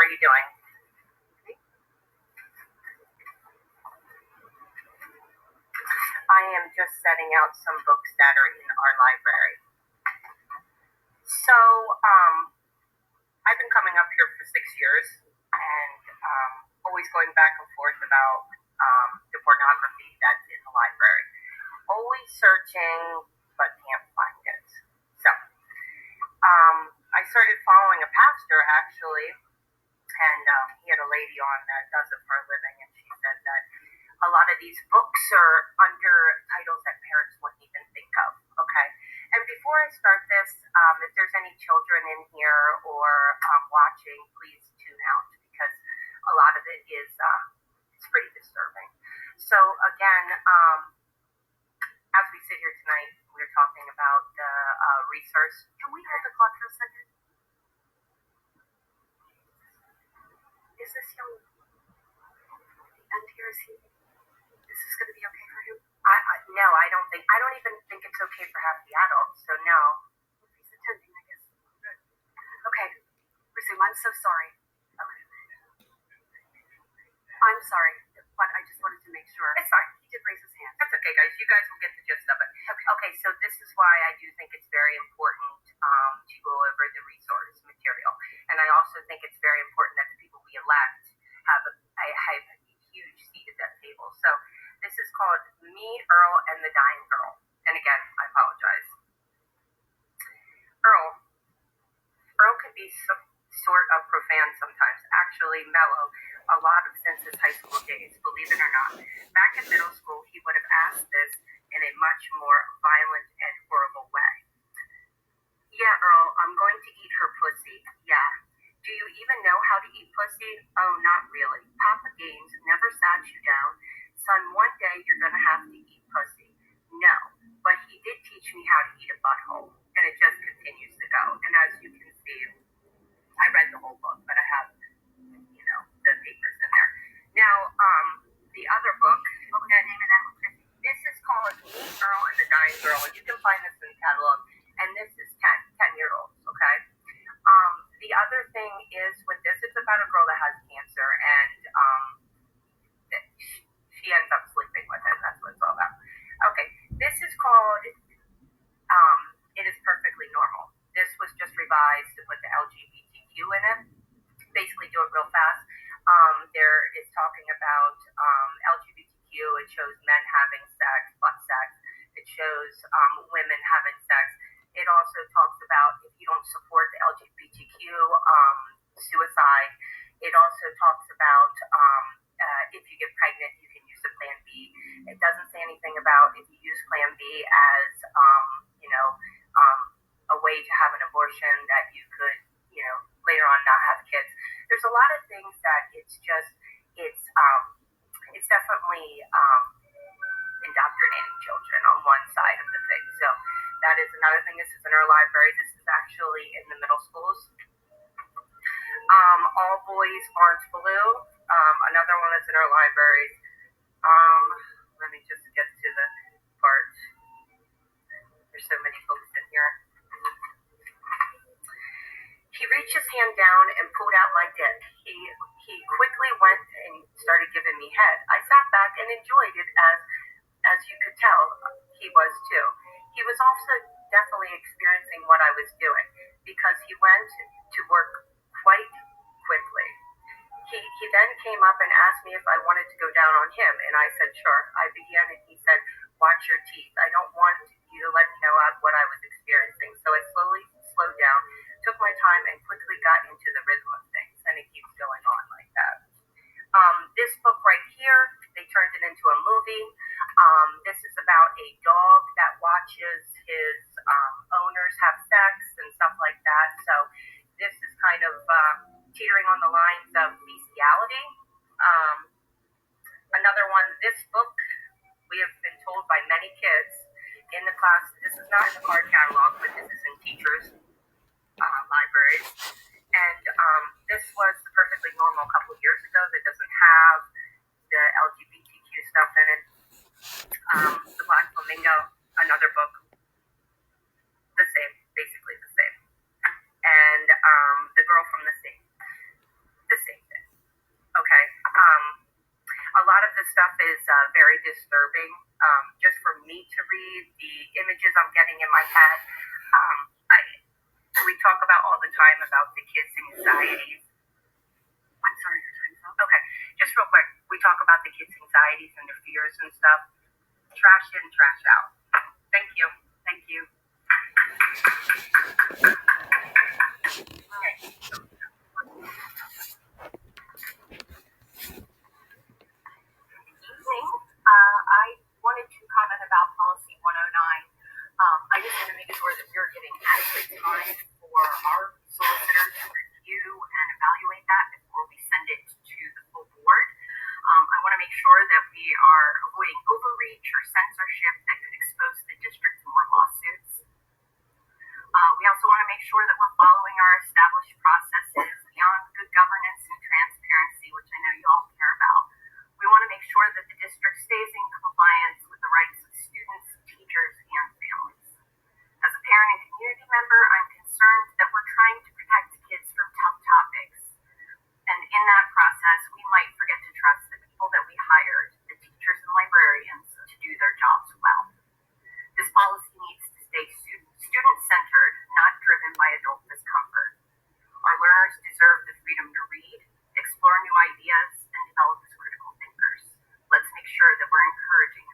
are you doing? I am just setting out some books that are in our library. So, I've been coming up here for 6 years and always going back and forth about the pornography that's in the library. Always searching, but can't find it. So, I started following a pastor actually, and he had a lady on that does it for a living, and she said that a lot of these books are under titles that parents wouldn't even think of, okay? And before I start this, if there's any children in here or watching, please tune out because a lot of it is it's pretty disturbing. So again, as we sit here tonight, we're talking about the resource. Can we hold the clock for a second? Is this young? And here is he. Is this going to be okay for him? No, I don't even think it's okay for half the adults, so no. If he's attending, I guess. Good. Okay, resume. I'm so sorry. Okay. I'm sorry, but I just wanted to make sure. It's fine. He did raise his hand. That's okay, guys. You guys will get the gist of it. Okay, so this is why I do think it's very important to go over the resource material. And I also think it's very important that the people we elect have a huge seat at that table. So this is called Me, Earl, and the Dying Girl. And again, I apologize. Earl can be sort of profane sometimes, actually mellow, a lot of since his high school days, believe it or not. Back in middle school, he would have asked this in a much more violent and horrible way. Yeah, Earl, I'm going to eat her pussy. Yeah. Do you even know how to eat pussy? Oh, not really. Papa Gaines never sat you down. Son, one day you're going to have to eat pussy. No, but he did teach me how to eat a butthole, and it just continues to go. And as you can see, I read the whole book, but I have, the papers in there. Now, the other book, what was the name of that one, Chrissy? This is called Me, Earl, and the Dying Girl, and you can find this in the catalog, and this is 10-year-olds, okay? The other thing is with this, it's about a girl that has cancer, and she ends up sleeping with him. That's what it's all about. Okay, this is called It Is Perfectly Normal. This was just revised to put the LGBTQ in it. Basically, do it real fast. There is talking about LGBTQ. It shows men having sex, butt sex. It shows women having sex. It also talks about if you don't support the LGBTQ, suicide. It also talks about if you get pregnant, you can use the Plan B. It doesn't say anything about if you use Plan B as, a way to have an abortion that you could, later on not have kids. There's a lot of things that it's definitely indoctrinating children on one side of the thing. So that is another thing. This is in our library. This is actually in the middle schools. All Boys Aren't Blue. Another one that's in our library. Let me just get to the part. There's so many books in here. He reached his hand down and pulled out my dick. He quickly went and started giving me head. I sat back and enjoyed it as you could tell, he was too. He was also definitely experiencing what I was doing because he went to work quite quickly. He then came up and asked me if I wanted to go down on him, and I said, sure. I began, and he said, watch your teeth. I don't want you to let me know what I was experiencing. So I slowly slowed down, took my time, and quickly got into the rhythm of things, and it keeps going on like that. This book right here, they turned it into a movie. This is about a dog that watches his owners have sex and stuff like that. So this is kind of teetering on the lines of bestiality. Another one, this book, we have been told by many kids in the class, this is not in the card catalog, but this is in teachers' libraries. And this was Perfectly Normal a couple of years ago that doesn't have the LGBTQ stuff in it. The Black Flamingo, another book, the same, basically the same. And The Girl from the Sea. The the stuff is very disturbing. Just for me to read, the images I'm getting in my head. We talk about all the time about the kids' anxieties. I'm sorry, your time's up. Okay, just real quick, we talk about the kids' anxieties and their fears and stuff. Trash in, trash out. Thank you. Thank you. Okay. Evening. I wanted to comment about policy 109. I just want to make sure that we're giving adequate time for our solicitor to review and evaluate that before we send it to the full board. I want to make sure that we are avoiding overreach or censorship that could expose the district to more lawsuits. We also want to make sure that we're following our established processes beyond good governance and transparency, which I know you all care about. We want to make sure that the district stays in compliance with the rights of students, teachers, and families. As a parent and community member, I'm concerned that we're trying to protect kids from tough topics. And in that process, we might forget to trust the people that we hired, the teachers and librarians, to do their jobs well. This policy needs to stay student-centered, not driven by adult discomfort. Our learners deserve the freedom to read, explore new ideas, and develop as critical thinkers. Let's make sure that we're encouraging